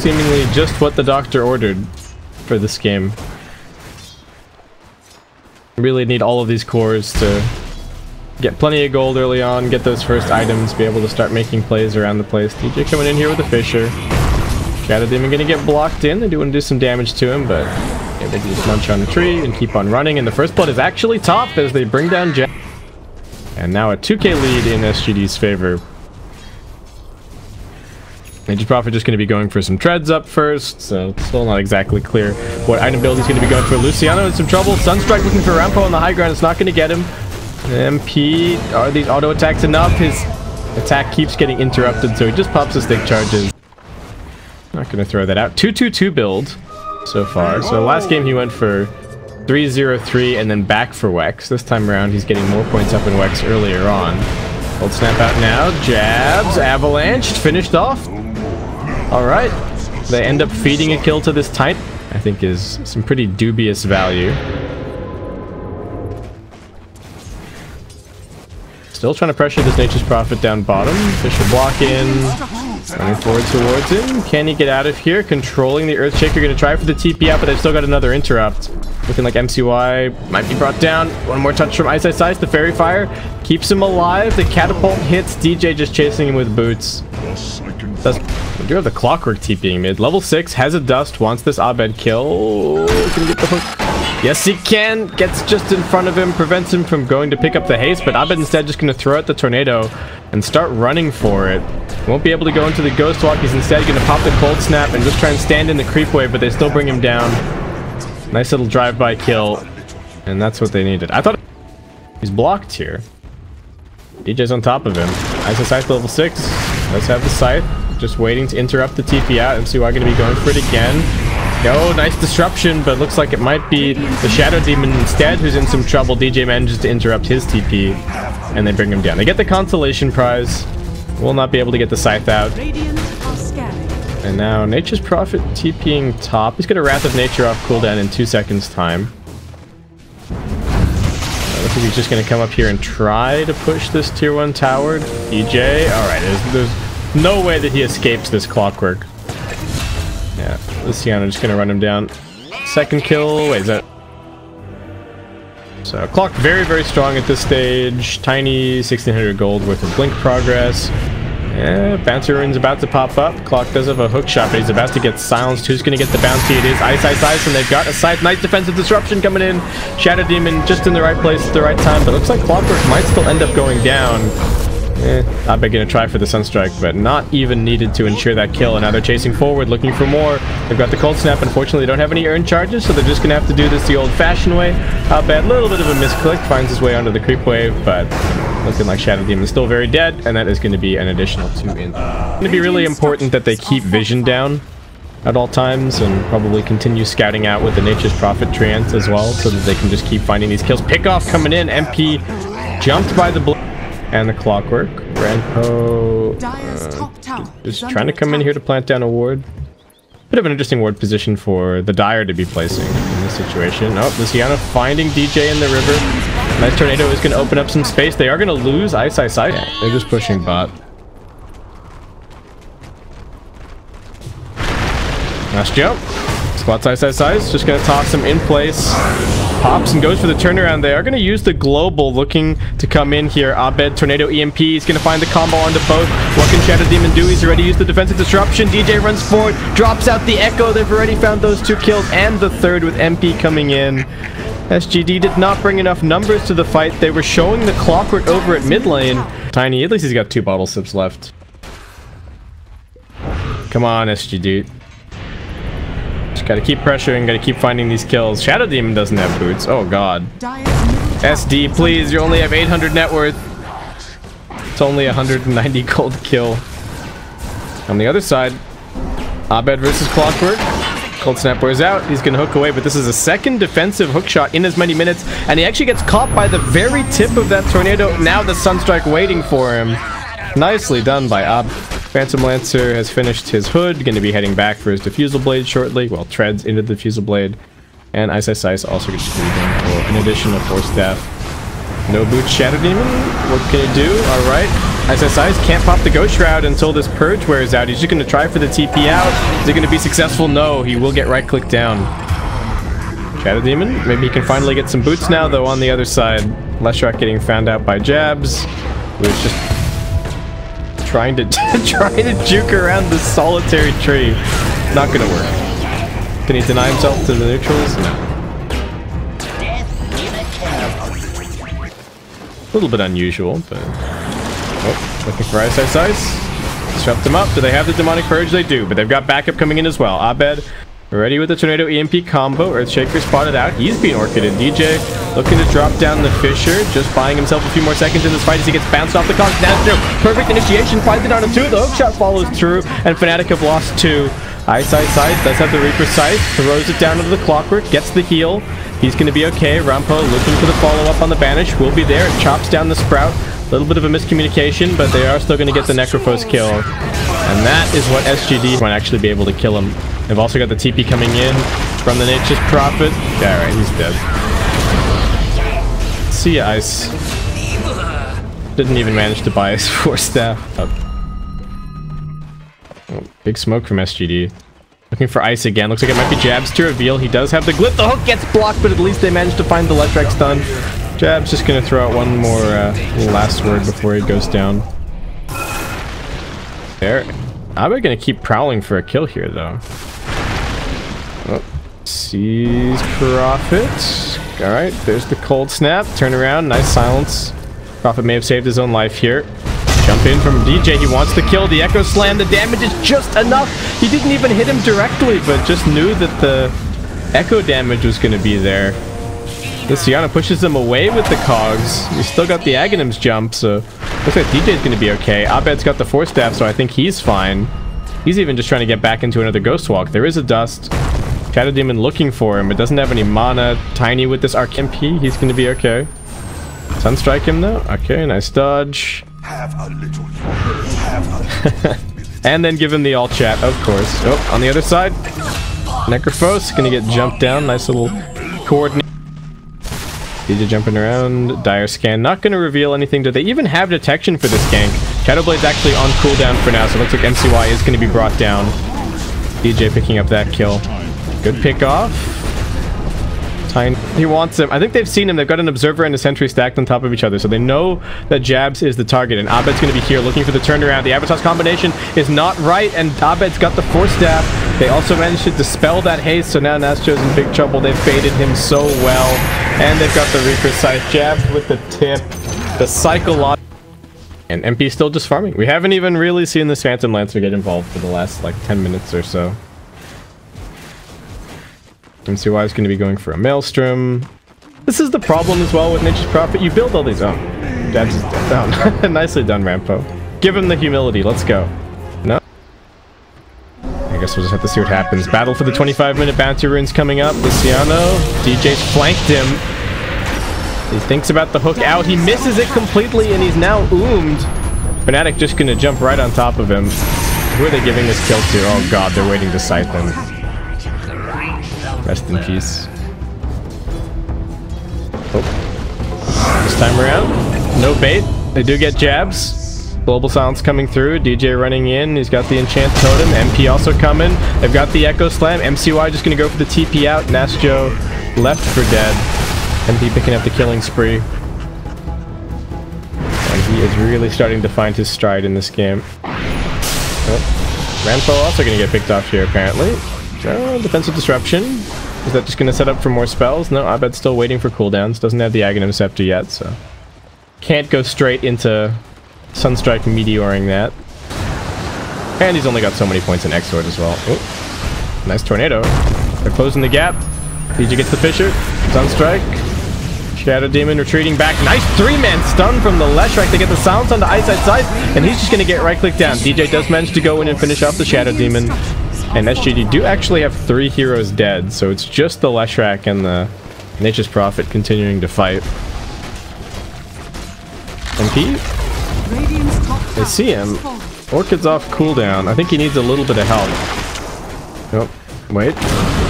seemingly just what the doctor ordered for this game. Really need all of these cores to get plenty of gold early on, get those first items, be able to start making plays around the place. DJ coming in here with a Fisher. Shadow Demon gonna get blocked in. They do want to do some damage to him, but yeah, they can just munch on the tree and keep on running. And the first blood is actually top as they bring down Jack. And now a 2k lead in SGD's favor. Nature's Prophet just going to be going for some treads up first, so it's still not exactly clear what item build he's going to be going for. Luciano in some trouble. Sunstrike looking for Rampo on the high ground. It's not going to get him. MP, are these auto attacks enough? His attack keeps getting interrupted, so he just pops the stick charges. Not going to throw that out. 2-2-2 build so far. So last game he went for 3-0-3 and then back for Wex. This time around he's getting more points up in Wex earlier on. Cold Snap out now. Jabs. Avalanched. Finished off. Alright. They end up feeding a kill to this Titan. I think is some pretty dubious value. Still trying to pressure this Nature's Prophet down bottom. Fisher block in. Running forward towards him. Can he get out of here? Controlling the Earthshaker. Going to try for the TP out, but they've still got another interrupt. Looking like MCY might be brought down. One more touch from Ice. The Fairy Fire keeps him alive. The catapult hits. DJ just chasing him with boots. We do have the Clockwork TPing mid. Level 6 has a dust. Wants this Abed kill. Can he get the hook? Yes, he can. Gets just in front of him. Prevents him from going to pick up the haste. But Abed instead just going to throw out the tornado and start running for it. Won't be able to go into the Ghost Walk. He's instead going to pop the Cold Snap and just try and stand in the creep wave. But they still bring him down. Nice little drive-by kill. And that's what they needed. I thought he's blocked here. DJ's on top of him. Ice level 6. Let's have the Scythe. Just waiting to interrupt the TP out. MCY going to be going for it again. Oh, nice disruption, but looks like it might be the Shadow Demon instead who's in some trouble. DJ manages to interrupt his TP, and they bring him down. They get the consolation prize. Will not be able to get the Scythe out. And now Nature's Prophet TPing top. He's got a Wrath of Nature off cooldown in 2 seconds time. Looks like he's just going to come up here and try to push this tier 1 tower. DJ, alright, there's no way that he escapes this Clockwork. Yeah, Luciano just gonna run him down. Second kill. Wait, is that... So, Clock very, very strong at this stage. Tiny 1600 gold worth of blink progress. Yeah, Bouncer Rune's about to pop up. Clock does have a hook shot, but he's about to get silenced. Who's gonna get the bounty? It is Ice, and they've got a Scythe. Nice defensive disruption coming in. Shadow Demon just in the right place at the right time, but looks like Clockwork might still end up going down. Abed gonna try for the Sunstrike, but not even needed to ensure that kill. And now they're chasing forward, looking for more. They've got the Cold Snap. Unfortunately, they don't have any earn charges, so they're just gonna have to do this the old-fashioned way. Abed, a little bit of a misclick, finds his way onto the creep wave, but looking like Shadow Demon is still very dead, and that is going to be an additional 2 in. It's going to be really important that they keep vision down at all times, and probably continue scouting out with the Nature's Prophet Treants as well, so that they can just keep finding these kills. Pickoff coming in. MP jumped by the blue. And the Clockwork. Rampo just trying to come in here to plant down a ward. Bit of an interesting ward position for the Dire to be placing in this situation. Oh, Luciano finding DJ in the river. Nice tornado is going to open up some space. They are going to lose Ice. They're just pushing bot. Nice jump. Squats Ice. Just going to toss him in place. Pops and goes for the turnaround. They are going to use the global, looking to come in here. Abed, Tornado, EMP. He's going to find the combo onto both. What can Shadow Demon do? He's already used the defensive disruption. DJ runs forward, drops out the Echo. They've already found those 2 kills and the third with MP coming in. SGD did not bring enough numbers to the fight. They were showing the Clockwork over at mid lane. Tiny, at least he's got 2 bottle sips left. Come on, SGD. Just gotta keep pressuring, gotta keep finding these kills. Shadow Demon doesn't have boots. Oh god. SD, please, you only have 800 net worth. It's only 190 gold kill. On the other side, Abed versus Clockwork. Cold Snap wears out. He's gonna hook away, but this is a second defensive hook shot in as many minutes, and he actually gets caught by the very tip of that tornado. Now the Sunstrike waiting for him. Nicely done by Ab. Phantom Lancer has finished his hood, going to be heading back for his Diffusal Blade shortly. Well, treads into the Diffusal Blade. And Ice also gets to for an additional Force Staff. No boots, Shadow Demon. What can he do? Alright. SSIs can't pop the Ghost Shroud until this Purge wears out. He's just going to try for the TP out. Is he going to be successful? No, he will get right-clicked down. Shadow Demon, maybe he can finally get some boots now, though on the other side. Leshrac getting found out by Jabs, who is just trying to juke around this solitary tree. Not going to work. Can he deny himself to the neutrals? No. A little bit unusual, but... Oh, looking for Ice. Disrupt them up. Do they have the Demonic Purge? They do, but they've got backup coming in as well. Abed ready with the Tornado EMP combo. Earthshaker spotted out. He's being orchided. DJ looking to drop down the Fissure. Just buying himself a few more seconds in this fight as he gets bounced off the cogs. Now, perfect initiation. Finds it on a 2. The hook shot follows through, and Fnatic have lost 2. Ice does have the Reaper Scythe. Throws it down into the Clockwork. Gets the heal. He's going to be okay. Rampo looking for the follow-up on the Banish. Will be there. It chops down the Sprout. A little bit of a miscommunication, but they are still going to get the Necrophos kill. And that is what SGD might actually be able to kill him. They've also got the TP coming in from the Nature's Prophet. Yeah, right, he's dead. See ya, Ice. Didn't even manage to buy his 4 staff. Oh, big smoke from SGD. Looking for Ice again. Looks like it might be Jabs to reveal. He does have the Glyph. The hook gets blocked, but at least they managed to find the Leshrac stun. Jab's just going to throw out one more last word before he goes down. There. I'm going to keep prowling for a kill here, though. Oh, sees Prophet. Alright, there's the cold snap. Turn around. Nice silence. Prophet may have saved his own life here. Jump in from DJ. He wants to kill the Echo Slam. The damage is just enough. He didn't even hit him directly, but just knew that the Echo damage was going to be there. Luciano pushes him away with the cogs. He's still got the Aghanim's jump, so looks like DJ's going to be okay. Abed's got the 4 staff, so I think he's fine. He's even just trying to get back into another Ghost Walk. There is a Dust. Shadow Demon looking for him. It doesn't have any mana. Tiny with this Arc MP. He's going to be okay. Sunstrike him, though. Okay, nice dodge. Have a little. And then give him the all chat, of course. Oh, on the other side. Necrophos going to get jumped down. Nice little coordinate. DJ jumping around. Dire Scan. Not going to reveal anything. Do they even have detection for this gank? Shadowblade's actually on cooldown for now, so it looks like MCY is going to be brought down. DJ picking up that kill. Good pick off. He wants him. I think they've seen him. They've got an Observer and a Sentry stacked on top of each other, so they know that Jabs is the target, and Abed's going to be here looking for the turnaround. The Avatar's combination is not right, and Abed's got the 4 staff. They also managed to dispel that haste, so now Nastro's in big trouble. They've baited him so well, and they've got the Reaper Scythe. Jabs with the tip. The psychological... And MP still just farming. We haven't even really seen this Phantom Lancer get involved for the last, like, 10 minutes or so. MCY is going to be going for a Maelstrom. This is the problem as well with Nature's Prophet. You build all these... Oh, Jabs is down. Nicely done, Rampo. Give him the humility. Let's go. No? I guess we'll just have to see what happens. Battle for the 25-minute bounty runes coming up. Luciano. DJ's flanked him. He thinks about the hook out. He misses it completely, and he's now oomed. Fnatic just going to jump right on top of him. Who are they giving this kill to? Oh god, they're waiting to sight them. Rest in peace. Oh. This time around, no bait. They do get Jabs. Global Silence coming through. DJ running in. He's got the Enchant Totem. MP also coming. They've got the Echo Slam. MCY just going to go for the TP out. Nastro left for dead. MP picking up the killing spree. And he is really starting to find his stride in this game. Oh. Rampo also going to get picked off here, apparently. Defensive Disruption. Is that just going to set up for more spells? No, Abed's still waiting for cooldowns. Doesn't have the Aghanim Scepter yet, so... Can't go straight into Sunstrike meteoring that. And he's only got so many points in Exort as well. Ooh. Nice Tornado. They're closing the gap. DJ gets the Fissure. Sunstrike. Shadow Demon retreating back. Nice 3-man stun from the Leshrac. They get the silence on the Eyesight Scythe, and he's just going to get right-clicked down. DJ does manage to go in and finish off the Shadow Demon. And SGD do actually have 3 heroes dead, so it's just the Leshrac and the Nature's Prophet continuing to fight. MP? They see him. Orchid's off cooldown. I think he needs a little bit of help. Oh, wait.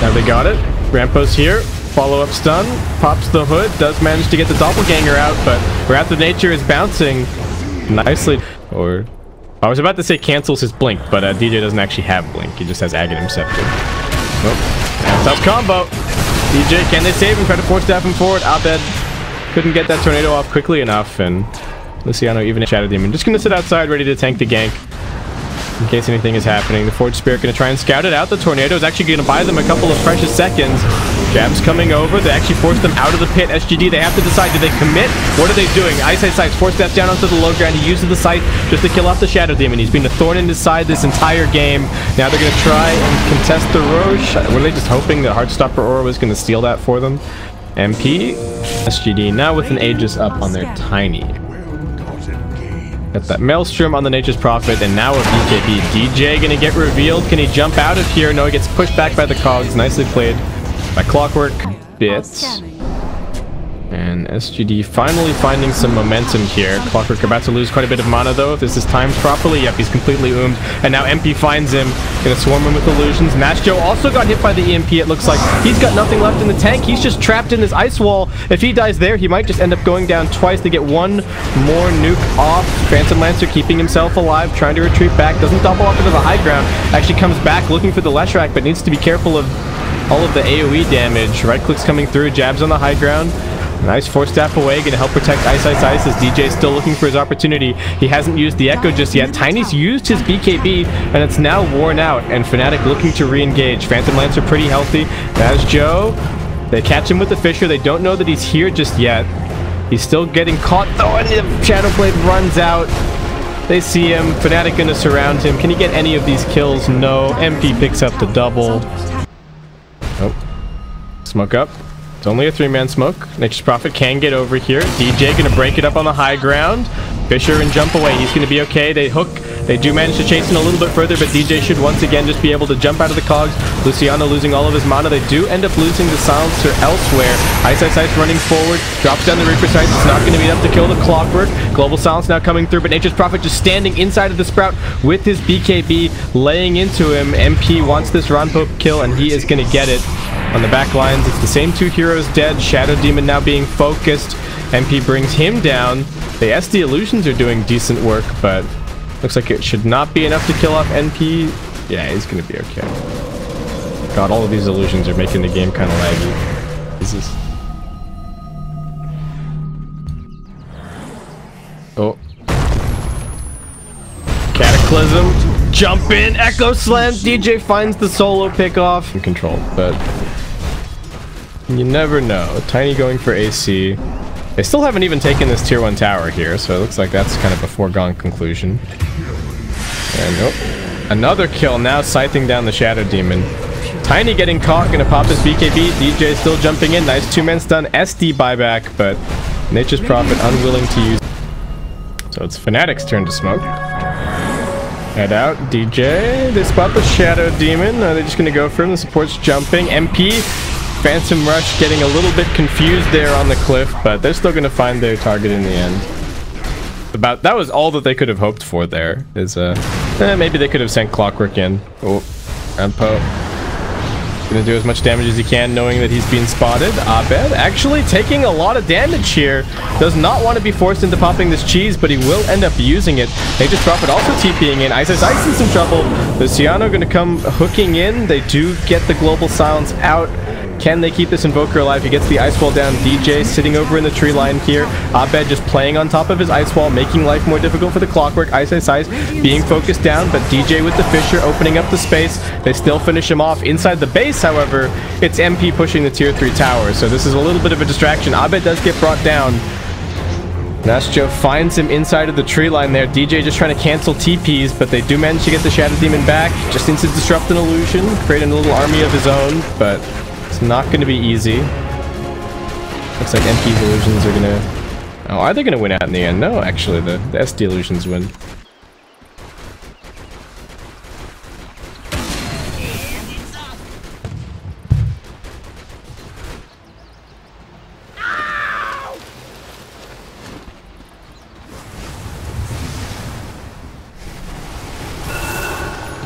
Now they got it. Rampo's here. Follow-up stun. Pops the hood. Does manage to get the Doppelganger out, but Wrath of Nature is bouncing nicely. Or I was about to say cancels his blink, but DJ doesn't actually have blink. He just has Aghanim Scepter. Oh, tough combo. DJ, can they save him? Try to force staff him forward. Abed couldn't get that tornado off quickly enough, and Luciano even Shadow Demon just gonna sit outside ready to tank the gank in case anything is happening. The Forge Spirit gonna try and scout it out. The tornado is actually gonna buy them a couple of precious seconds. Jabs coming over. They actually force them out of the pit. SGD, they have to decide, do they commit? What are they doing? Ice Sights force steps down onto the low ground. He uses the sight just to kill off the Shadow Demon. He's been a thorn in his side this entire game. Now they're gonna try and contest the Roche. Were they just hoping that Heartstopper Aura was gonna steal that for them? MP, SGD now with an Aegis up on their Tiny. Got that Maelstrom on the Nature's Prophet, and now a BKB. DJ gonna get revealed. Can he jump out of here? No, he gets pushed back by the cogs. Nicely played by Clockwork. Bits. And SGD finally finding some momentum here. Clockwork about to lose quite a bit of mana though, if this is timed properly. Yep, he's completely oomed. And now MP finds him. Gonna swarm him with illusions. Mash Joe also got hit by the EMP, it looks like. He's got nothing left in the tank. He's just trapped in this ice wall. If he dies there, he might just end up going down twice to get one more nuke off. Phantom Lancer keeping himself alive, trying to retreat back. Doesn't double up into the high ground. Actually comes back looking for the Leshrac, but needs to be careful of all of the AoE damage. Right clicks coming through, jabs on the high ground. Nice Force Staff away, gonna help protect Ice as DJ is still looking for his opportunity. He hasn't used the Echo just yet. Tiny's used his BKB, and it's now worn out, and Fnatic looking to re-engage. Phantom Lancer pretty healthy. As Joe, they catch him with the Fissure. They don't know that he's here just yet. He's still getting caught though, and the Shadowblade runs out. They see him. Fnatic gonna surround him. Can he get any of these kills? No. MP picks up the double. Oh. Smoke up. It's only a 3-man smoke. Nature's Prophet can get over here. DJ gonna break it up on the high ground. Fissure and jump away. He's gonna be okay. They hook. They do manage to chase in a little bit further, but DJ should once again just be able to jump out of the cogs. Luciano losing all of his mana. They do end up losing the Silencer elsewhere. Ice running forward. Drops down the Reaper Sights. It's not gonna be enough to kill the Clockwork. Global Silence now coming through, but Nature's Prophet just standing inside of the Sprout with his BKB laying into him. MP wants this Ron-Pope kill, and he is gonna get it. On the back lines, it's the same two heroes dead. Shadow Demon now being focused. MP brings him down. The SD Illusions are doing decent work, but looks like it should not be enough to kill off NP. Yeah, he's gonna be okay. God, all of these illusions are making the game kind of laggy. This is... Oh. Cataclysm. Jump in. Echo Slam. DJ finds the solo pick off. In control, but... you never know. Tiny going for AC. They still haven't even taken this tier 1 tower here, so it looks like that's kind of a foregone conclusion. And oh, another kill now, scything down the Shadow Demon. Tiny getting caught, gonna pop his BKB. DJ still jumping in. Nice 2-man stun. SD buyback, but Nature's Prophet unwilling to use. So it's Fnatic's turn to smoke. Head out, DJ. They spot the Shadow Demon. Are they just gonna go for him? The support's jumping. MP. Phantom Rush getting a little bit confused there on the cliff, but they're still going to find their target in the end. That was all that they could have hoped for there. Is maybe they could have sent Clockwork in. Oh, Rampo. Going to do as much damage as he can, knowing that he's being spotted. Abed actually taking a lot of damage here. Does not want to be forced into popping this cheese, but he will end up using it. Nature's Prophet also TPing in. Ice in some trouble. Luciano going to come hooking in. They do get the Global Silence out. Can they keep this Invoker alive? He gets the Ice Wall down. DJ sitting over in the tree line here. Abed just playing on top of his Ice Wall, making life more difficult for the Clockwork. Ice being focused down, but DJ with the Fissure opening up the space. They still finish him off inside the base, however. It's MP pushing the tier 3 tower, so this is a little bit of a distraction. Abed does get brought down. Nastjo finds him inside of the tree line there. DJ just trying to cancel TPs, but they do manage to get the Shadow Demon back. Just needs to disrupt an illusion, creating a little army of his own, but it's not going to be easy. Looks like MP's illusions are going to... oh, are they going to win out in the end? No, actually, the SD illusions win.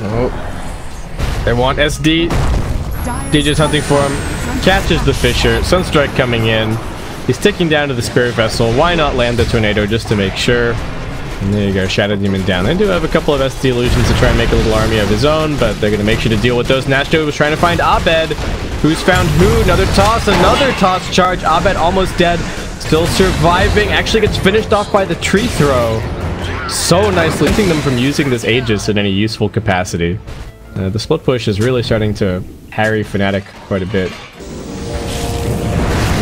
Oh. They want SD. DJ's hunting for him. Catches the Fissure. Sunstrike coming in. He's ticking down to the Spirit Vessel. Why not land the Tornado just to make sure? And there you go, Shadow Demon down. They do have a couple of SD illusions to try and make a little army of his own, but they're going to make sure to deal with those. Nashdo was trying to find Abed, who's found who? Another toss charge. Abed almost dead, still surviving. Actually gets finished off by the tree throw. So nicely preventing them from using this Aegis in any useful capacity. The split push is really starting to harry Fnatic quite a bit.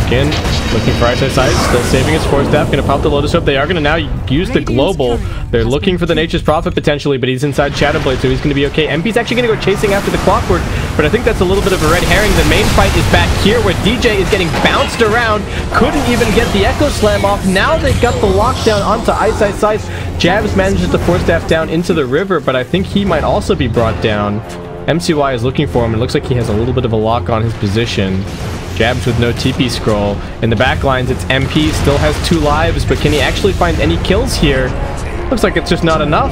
Again, looking for Ice, still saving his Force Staff, gonna pop the Lotus Whip. They are gonna now use the Global. They're looking for the Nature's Prophet potentially, but he's inside Shadowblade, so he's gonna be okay. MP's actually gonna go chasing after the Clockwork, but I think that's a little bit of a red herring. The main fight is back here, where DJ is getting bounced around, couldn't even get the Echo Slam off. Now they've got the lockdown onto Ice. Jabs manages to Force Staff down into the river, but I think he might also be brought down. MCY is looking for him, and it looks like he has a little bit of a lock on his position. Jabs with no TP scroll. In the back lines, it's MP, still has 2 lives, but can he actually find any kills here? Looks like it's just not enough.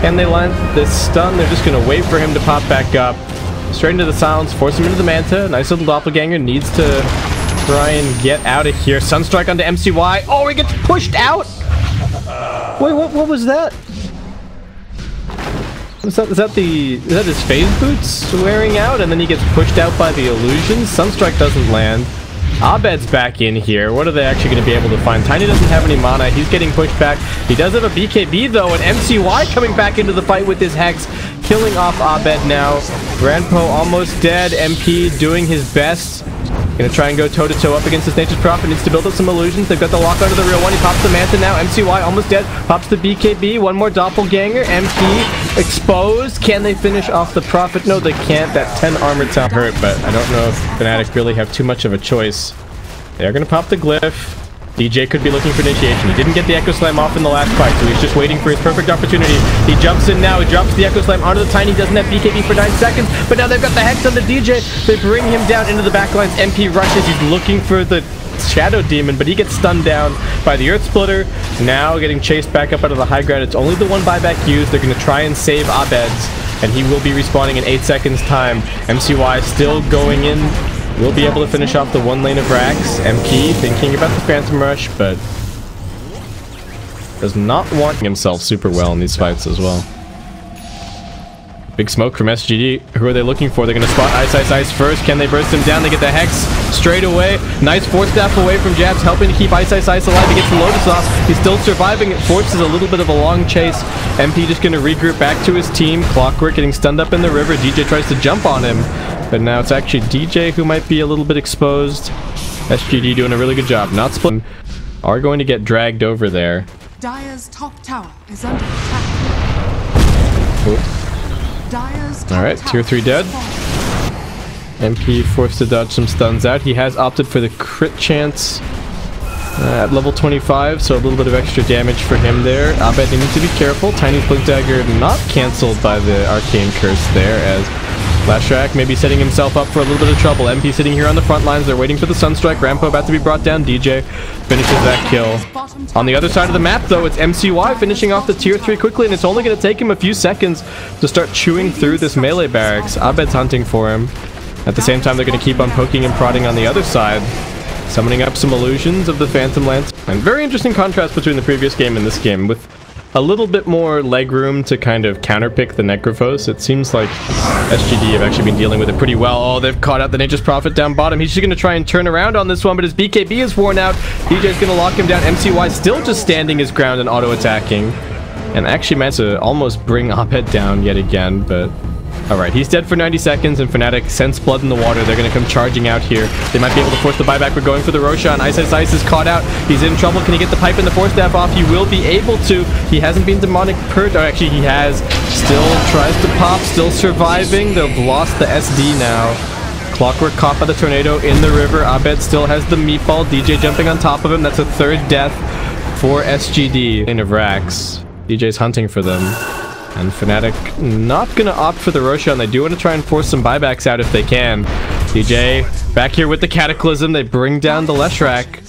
Can they land this stun? They're just going to wait for him to pop back up. Straight into the silence, force him into the Manta. Nice little doppelganger, needs to try and get out of here. Sunstrike onto MCY. Oh, he gets pushed out! Wait, what was that? Is that his phase boots wearing out, and then he gets pushed out by the illusions? Sunstrike doesn't land. Abed's back in here. What are they actually going to be able to find? Tiny doesn't have any mana. He's getting pushed back. He does have a BKB though, and MCY coming back into the fight with his Hex, killing off Abed now. Grandpo almost dead. MP doing his best. Gonna try and go toe-to-toe up against this Nature's Prophet. Needs to build up some illusions. They've got the lock onto the real one. He pops the Manta now. MCY almost dead. Pops the BKB. One more doppelganger. MP exposed. Can they finish off the Prophet? No, they can't. That 10 armor town hurt, but I don't know if Fnatic really have too much of a choice. They're gonna pop the Glyph. DJ could be looking for initiation. He didn't get the Echo Slam off in the last fight, so he's just waiting for his perfect opportunity. He jumps in now. He drops the Echo Slam onto the Tiny. Doesn't have BKB for 9 seconds, but now they've got the Hex on the DJ. They bring him down into the backlines. MP rushes. He's looking for the Shadow Demon, but he gets stunned down by the Earth Splitter. Now getting chased back up out of the high ground. It's only the 1 buyback used. They're going to try and save Abed's, and he will be respawning in 8 seconds time. MCY still going in. Will be able to finish off the 1 lane of Rax. MP thinking about the Phantom Rush, but does not want himself super well in these fights as well. Big smoke from SGD. Who are they looking for? They're going to spot Ice first. Can they burst him down? They get the Hex straight away. Nice Force Staff away from Jabs, helping to keep Ice alive. He gets the Lotus off. He's still surviving. It forces a little bit of a long chase. MP just going to regroup back to his team. Clockwork getting stunned up in the river. DJ tries to jump on him, but now it's actually DJ who might be a little bit exposed. SGD doing a really good job. Not splitting. Are going to get dragged over there. Dire's top tower is under attack. Ooh. Alright, tier 3 dead. MP forced to dodge some stuns out. He has opted for the crit chance at level 25, so a little bit of extra damage for him there. Abed needs to be careful. Tiny's Blink Dagger not cancelled by the Arcane Curse there, as Lashrak may be setting himself up for a little bit of trouble. MP sitting here on the front lines. They're waiting for the Sunstrike. Rampo about to be brought down. DJ finishes that kill. On the other side of the map, though, it's MCY finishing off the tier 3 quickly, and it's only going to take him a few seconds to start chewing through this melee barracks. Abed's hunting for him. At the same time, they're going to keep on poking and prodding on the other side, summoning up some illusions of the Phantom Lance. And very interesting contrast between the previous game and this game, with a little bit more leg room to kind of counterpick the Necrophos. It seems like SGD have actually been dealing with it pretty well. Oh, they've caught out the Nature's Prophet down bottom. He's just going to try and turn around on this one, but his BKB is worn out. DJ's going to lock him down. MCY still just standing his ground and auto-attacking, and actually managed to almost bring Abed down yet again, but alright, he's dead for 90 seconds, and Fnatic sense blood in the water. They're going to come charging out here. They might be able to force the buyback. We're going for the Roshan. Ice is caught out. He's in trouble. Can he get the pipe and the Force Staff off? He will be able to. He hasn't been demonic purged. Or actually, he has. Still tries to pop. Still surviving. They've lost the SD now. Clockwork caught by the tornado in the river. Abed still has the meatball. DJ jumping on top of him. That's a 3rd death for SGD. In of Rax. DJ's hunting for them. And Fnatic not going to opt for the Roshan. They do want to try and force some buybacks out if they can. DJ back here with the Cataclysm. They bring down the Leshrac.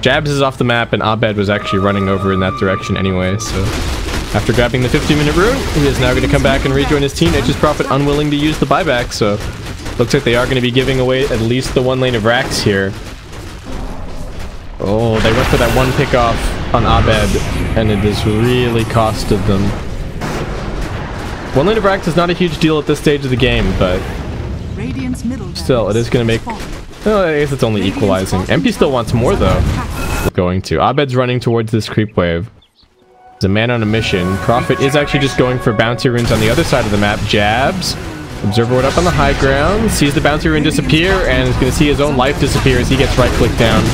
Jabs is off the map, and Abed was actually running over in that direction anyway. So after grabbing the 15-minute rune, he is now going to come back and rejoin his team. Nature's Prophet unwilling to use the buyback, so looks like they are going to be giving away at least the 1 lane of Rax here. Oh, they went for that 1 pick off. on Abed, and it has really costed them. One lane of Rax is not a huge deal at this stage of the game, but still, it is going to make... Well, I guess it's only equalizing. MP still wants more, though. Going to. Abed's running towards this creep wave. He's a man on a mission. Prophet is actually just going for bounty runes on the other side of the map. Jabs. Observer Ward up on the high ground. Sees the bounty rune disappear, and is going to see his own life disappear as he gets right-clicked down.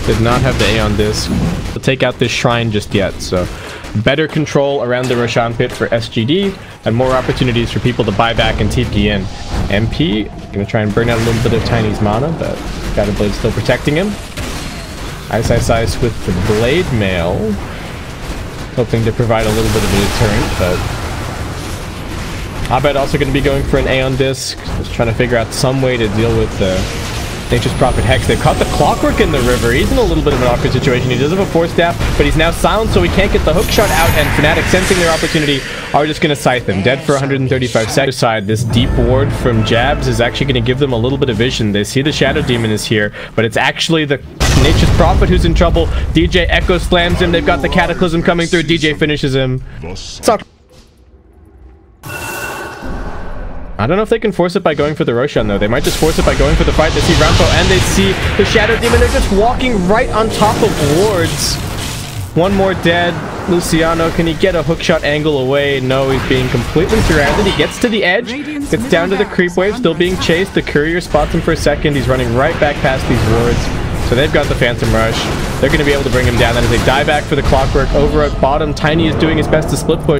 Did not have the Aeon Disc to take out this shrine just yet, so... Better control around the Roshan pit for SGD, and more opportunities for people to buy back and TP in. MP, gonna try and burn out a little bit of Tiny's mana, but Shadow Blade still protecting him. Ice with the Blade Mail, hoping to provide a little bit of a deterrent, but... Abed also gonna be going for an Aeon Disc, just trying to figure out some way to deal with the Nature's Prophet Hex. They've caught the Clockwork in the river. He's in a little bit of an awkward situation. He does have a Force Staff, but he's now silent, so he can't get the hook shot out, and Fnatic, sensing their opportunity, are just going to scythe him. Dead for 135 seconds. Side, this deep ward from Jabs is actually going to give them a little bit of vision. They see the Shadow Demon is here, but it's actually the Nature's Prophet who's in trouble. DJ Echo slams him. They've got the Cataclysm coming through. DJ finishes him. Suck. I don't know if they can force it by going for the Roshan, though. They might just force it by going for the fight. They see Rampo and they see the Shadow Demon. They're just walking right on top of wards. One more dead. Luciano, can he get a hookshot angle away? No, he's being completely surrounded. He gets to the edge, gets down to the creep wave, still being chased. The courier spots him for a second. He's running right back past these wards. So they've got the Phantom Rush. They're going to be able to bring him down. That is a die back for the Clockwork. Over at bottom, Tiny is doing his best to split push.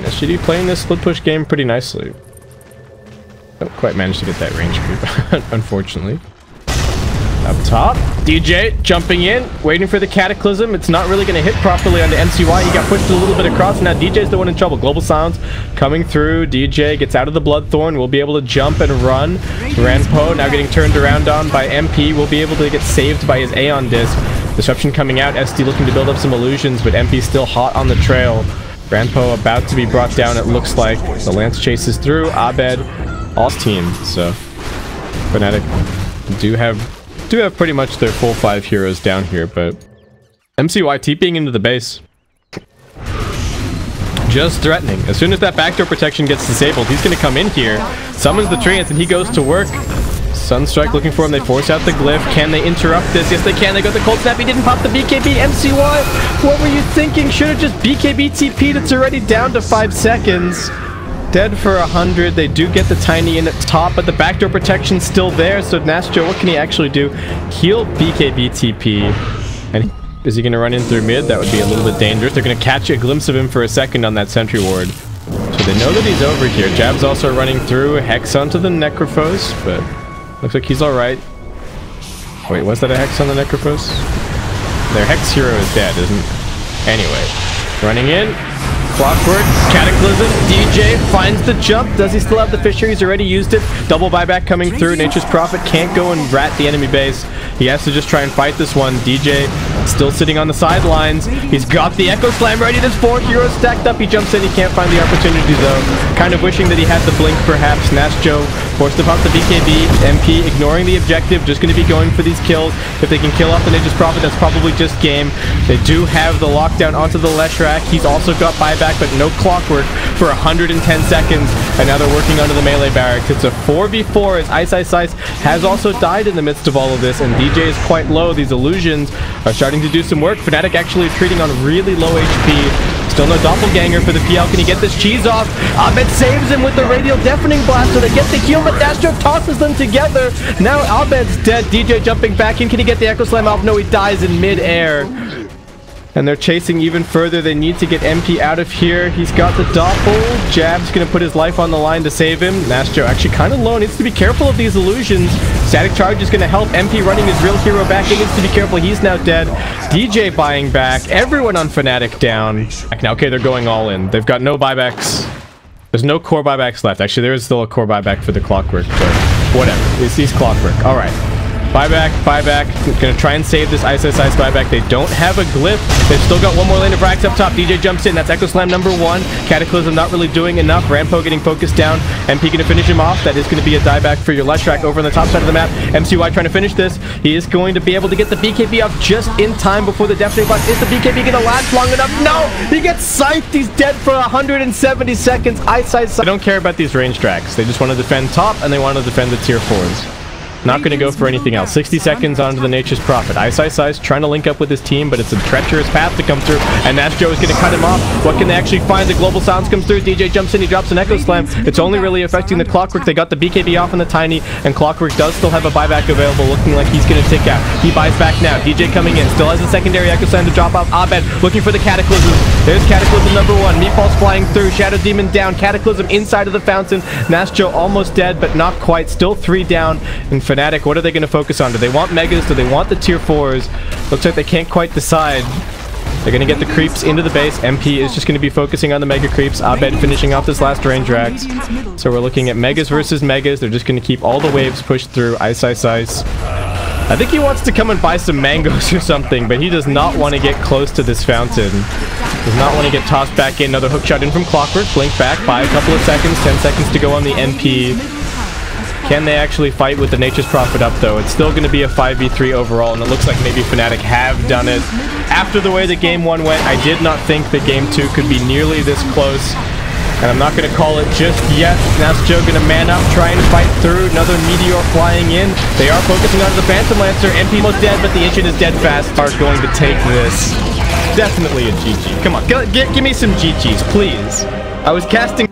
SGD playing this split push game pretty nicely. Don't quite manage to get that range creep, unfortunately. Up top, DJ jumping in, waiting for the Cataclysm. It's not really going to hit properly onto MCY. He got pushed a little bit across. Now DJ's the one in trouble. Global Silence coming through. DJ gets out of the Bloodthorn. Will be able to jump and run. Ranpo now getting turned around on by MP. Will be able to get saved by his Aeon Disc. Disruption coming out. SD looking to build up some illusions, but MP still hot on the trail. Ranpo about to be brought down, it looks like. The Lance chases through. Abed, all team. So Fnatic do have pretty much their full 5 heroes down here, but MCY TPing into the base. Just threatening. As soon as that backdoor protection gets disabled, he's going to come in here, summons the Treants, and he goes to work. Sunstrike looking for him. They force out the glyph. Can they interrupt this? Yes, they can. They got the cold snap. He didn't pop the BKB. MCY, what were you thinking? Should have just BKB TP'd. It's already down to 5 seconds. Dead for 100. They do get the Tiny in at top, but the backdoor protection's still there. So Nastro, what can he actually do? He'll BKB TP. And is he going to run in through mid? That would be a little bit dangerous. They're going to catch a glimpse of him for a second on that sentry ward. So they know that he's over here. Jab's also running through. Hex onto the Necrophos, but looks like he's alright. Wait, was that a Hex on the Necrophos? Their Hex hero is dead, isn't it? Anyway, running in. Clockwork, Cataclysm, DJ finds the jump. Does he still have the Fisher? He's already used it. Double buyback coming through. Nature's Prophet can't go and rat the enemy base. He has to just try and fight this one. DJ still sitting on the sidelines. He's got the Echo Slam ready. There's 4 heroes stacked up. He jumps in. He can't find the opportunity, though. Kind of wishing that he had the blink, perhaps. Nastjo forced to pop the BKB. MP ignoring the objective. Just going to be going for these kills. If they can kill off the Nature's Prophet, that's probably just game. They do have the lockdown onto the Leshrac. He's also got buyback, but no Clockwork for 110 seconds. And now they're working onto the melee barracks. It's a 4v4 as Ice has also died in the midst of all of this, and DJ is quite low. These illusions are starting to do some work. Fnatic actually treating on really low HP. Still no Doppelganger for the PL. Can he get this cheese off? Abed saves him with the Radial Deafening Blast, so they get the heal, but Dastro tosses them together. Now Abed's dead. DJ jumping back in. Can he get the Echo Slam off? No, he dies in mid-air. And they're chasing even further. They need to get MP out of here. He's got the Doppel. Jab's going to put his life on the line to save him. Nastro actually kind of low. Needs to be careful of these illusions. Static Charge is going to help. MP running his real hero back. He needs to be careful. He's now dead. DJ buying back. Everyone on Fnatic down. Now, okay, they're going all in. They've got no buybacks. There's no core buybacks left. Actually, there is still a core buyback for the Clockwork, but whatever. It's these Clockwork. All right. Buyback, buyback. Gonna try and save this Ice buyback. They don't have a glyph. They've still got one more lane of racks up top. DJ jumps in. That's Echo Slam number 1. Cataclysm not really doing enough. Rampo getting focused down. MP gonna finish him off. That is gonna be a dieback for your Leshrac over on the top side of the map. MCY trying to finish this. He is going to be able to get the BKB off just in time before the Death Ray Blast. Is the BKB gonna last long enough? No! He gets scythed. He's dead for 170 seconds. Ice. They don't care about these range tracks. They just want to defend top and they want to defend the tier 4s. Not going to go for anything else. 60 seconds onto the Nature's Prophet. Ice trying to link up with his team, but it's a treacherous path to come through. And Nasjo is going to cut him off. What can they actually find? The Global Silence comes through. DJ jumps in. He drops an Echo Slam. It's only really affecting the Clockwork. They got the BKB off on the Tiny, and Clockwork does still have a buyback available, looking like he's going to tick out. He buys back now. DJ coming in. Still has a secondary Echo Slam to drop off. Abed looking for the Cataclysm. There's Cataclysm number 1. Meatball's flying through. Shadow Demon down. Cataclysm inside of the fountain. Nasjo almost dead, but not quite. Still 3 down. And Fnatic, what are they going to focus on? Do they want Megas? Do they want the tier 4s? Looks like they can't quite decide. They're going to get the creeps into the base. MP is just going to be focusing on the Mega creeps. Abed finishing off this last range racks. So we're looking at Megas versus Megas. They're just going to keep all the waves pushed through. Ice. I think he wants to come and buy some mangoes or something, but he does not want to get close to this fountain. Does not want to get tossed back in. Another hook shot in from Clockwork. Blink back by a couple of seconds. 10 seconds to go on the MP. Can they actually fight with the Nature's Prophet up, though? It's still going to be a 5v3 overall, and it looks like maybe Fnatic have done it. After the way that Game 1 went, I did not think that Game 2 could be nearly this close. And I'm not going to call it just yet. Nasjo going to man up, try and fight through. Another Meteor flying in. They are focusing on the Phantom Lancer. MP almost dead, but the Ancient is dead fast. Are going to take this. Definitely a GG. Come on, give me some GGs, please. I was casting